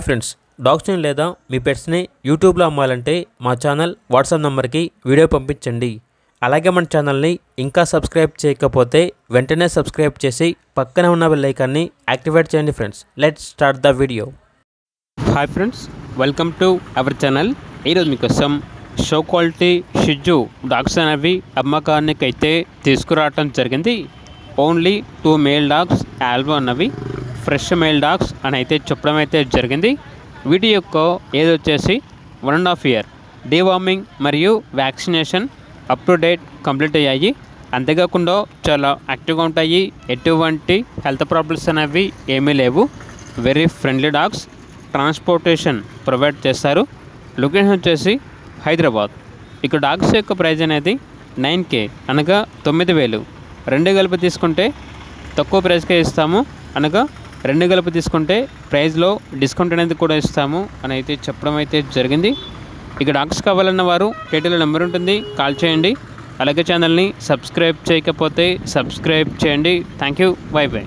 Friends, డాగ్స్ని లేదా మీ పెట్స్ని యూట్యూబ్లో అమ్మాలంటే మా ఛానల్ వాట్సాప్ నెంబర్కి వీడియో పంపించండి. అలాగే మన ఛానల్ని ఇంకా సబ్స్క్రైబ్ చేయకపోతే వెంటనే సబ్స్క్రైబ్ చేసి పక్కన ఉన్న బెల్ ఐకాన్ని యాక్టివేట్ చేయండి. Friends, let's start the video. Hi friends, welcome to our channel. ఈరోజు మీకోసం షో క్వాలిటీ షిజు డాగ్స్ అనేవి అమ్మకానికి అయితే తీసుకురావటం జరిగింది. ఓన్లీ 2 మేల్ డాగ్స్ ఆల్బో అన్నవి ఫ్రెష్ మేల్ డాగ్స్ అని అయితే చెప్పడం అయితే జరిగింది. వీటి యొక్క ఏజ్ వచ్చేసి 1.5 year డీవార్మింగ్ మరియు vaccination up to date complete అయ్యాయి. అంతేకాకుండా చాలా యాక్టివ్గా ఉంటాయి. ఎటువంటి హెల్త్ ప్రాబ్లమ్స్ అనేవి ఏమీ లేవు. Very friendly dogs. Transportation provide చేస్తారు. లొకేషన్ వచ్చేసి హైదరాబాద్. ఇక డాగ్స్ యొక్క ప్రైజ్ అనేది 9K అనగా 9,000. 2 కలిపి తీసుకుంటే తక్కువ ప్రైస్కే ఇస్తాము, అనగా 2 కలిపి తీసుకుంటే ప్రైస్లో డిస్కౌంట్ అనేది కూడా ఇస్తాము అని అయితే చెప్పడం అయితే జరిగింది. ఇక డాగ్స్ కావాలన్న వారు టైటిల్లో నెంబర్ ఉంటుంది, కాల్ చేయండి. అలాగే ఛానల్ని సబ్స్క్రైబ్ చేయకపోతే సబ్స్క్రైబ్ చేయండి. Thank you, by by.